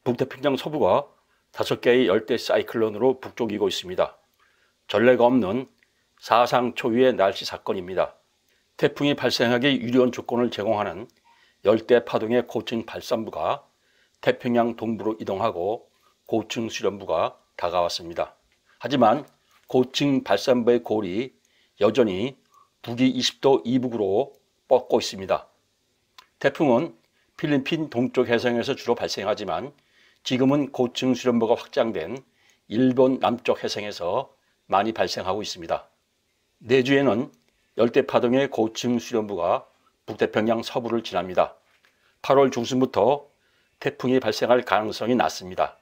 북태평양 서부가 5개의 열대 사이클론으로 북쪽이고 있습니다. 전례가 없는 사상 초유의 날씨 사건입니다. 태풍이 발생하기 유리한 조건을 제공하는 열대 파동의 고층 발산부가 태평양 동부로 이동하고 고층 수련부가 다가왔습니다. 하지만 고층 발산부의 골이 여전히 북위 20도 이북으로 뻗고 있습니다. 태풍은 필리핀 동쪽 해상에서 주로 발생하지만 지금은 고층 수련부가 확장된 일본 남쪽 해상에서 많이 발생하고 있습니다. 내주에는 열대파동의 고층 수련부가 북태평양 서부를 지납니다. 8월 중순부터 태풍이 발생할 가능성이 낮습니다.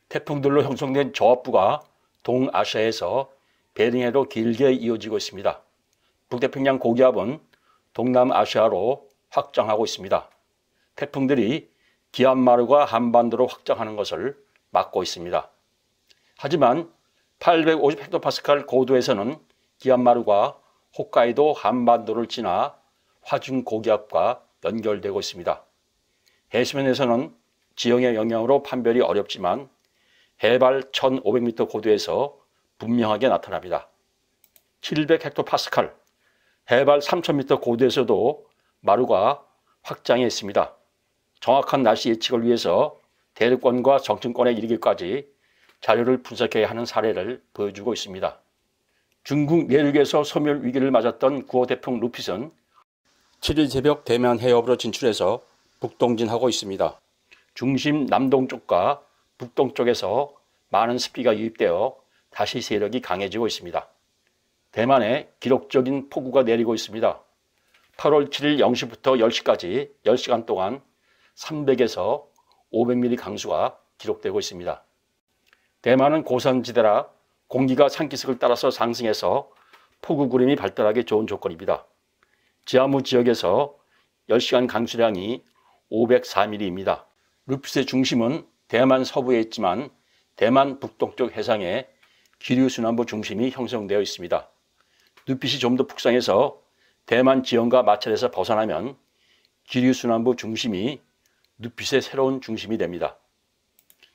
태풍들로 형성된 저압부가 동아시아에서 베링해로 길게 이어지고 있습니다. 북태평양 고기압은 동남아시아로 확장하고 있습니다. 태풍들이 기안마루가 한반도로 확장하는 것을 막고 있습니다. 하지만 850헥토파스칼 고도에서는 기안마루가 홋카이도 한반도를 지나 화중 고기압과 연결되고 있습니다. 해수면에서는 지형의 영향으로 판별이 어렵지만 해발 1500m 고도에서 분명하게 나타납니다. 700헥토파스칼, 해발 3000m 고도에서도 마루가 확장해 있습니다. 정확한 날씨 예측을 위해서 대륙권과 정층권에 이르기까지 자료를 분석해야 하는 사례를 보여주고 있습니다. 중국 내륙에서 소멸 위기를 맞았던 9호 태풍 루핏은 7일 새벽 대만 해협으로 진출해서 북동진하고 있습니다. 중심 남동쪽과 북동쪽에서 많은 습기가 유입되어 다시 세력이 강해지고 있습니다. 대만에 기록적인 폭우가 내리고 있습니다. 8월 7일 0시부터 10시까지 10시간 동안 300에서 500mm 강수가 기록되고 있습니다. 대만은 고산지대라 공기가 산기슭을 따라서 상승해서 폭우 구름이 발달하기 좋은 조건입니다. 지하무 지역에서 10시간 강수량이 504mm입니다. 루핏의 중심은 대만 서부에 있지만 대만 북동쪽 해상에 기류순환부 중심이 형성되어 있습니다. 루핏이 좀 더 북상해서 대만 지형과 마찰에서 벗어나면 기류순환부 중심이 루핏의 새로운 중심이 됩니다.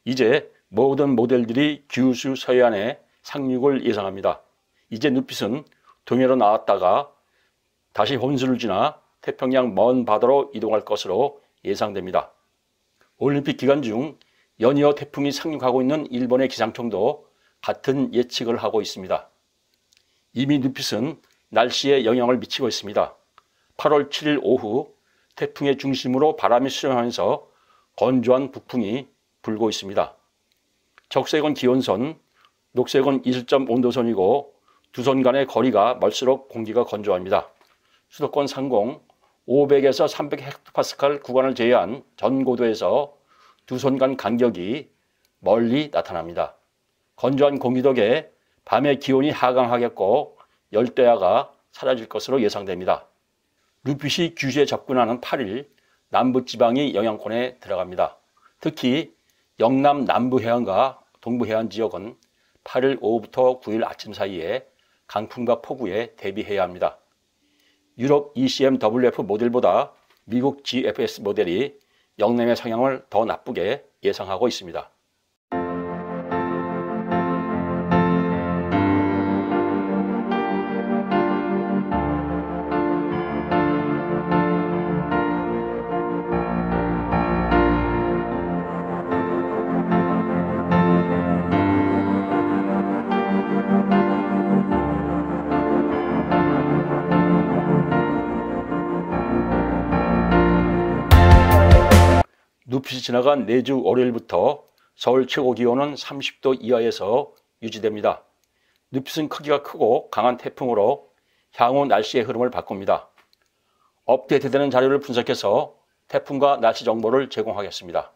이제 모든 모델들이 규슈 서해안의 상륙을 예상합니다. 이제 루핏은 동해로 나왔다가 다시 혼수를 지나 태평양 먼 바다로 이동할 것으로 예상됩니다. 올림픽 기간 중 연이어 태풍이 상륙하고 있는 일본의 기상청도 같은 예측을 하고 있습니다. 이미 루핏은 날씨에 영향을 미치고 있습니다. 8월 7일 오후 태풍의 중심으로 바람이 수렴하면서 건조한 북풍이 불고 있습니다. 적색은 기온선, 녹색은 이슬점 온도선이고 두 선 간의 거리가 멀수록 공기가 건조합니다. 수도권 상공 500에서 300헥토파스칼 구간을 제외한 전 고도에서 두 선 간 간격이 멀리 나타납니다. 건조한 공기 덕에 밤에 기온이 하강하겠고 열대야가 사라질 것으로 예상됩니다. 루핏이 규슈에 접근하는 8일 남부지방이 영향권에 들어갑니다. 특히 영남 남부 해안과 동부 해안 지역은 8일 오후부터 9일 아침 사이에 강풍과 폭우에 대비해야 합니다. 유럽 ECMWF 모델보다 미국 GFS 모델이 영남의 상향을 더 나쁘게 예상하고 있습니다. 루핏이 지나간 내주 월요일부터 서울 최고 기온은 30도 이하에서 유지됩니다. 루핏은 크기가 크고 강한 태풍으로 향후 날씨의 흐름을 바꿉니다. 업데이트되는 자료를 분석해서 태풍과 날씨 정보를 제공하겠습니다.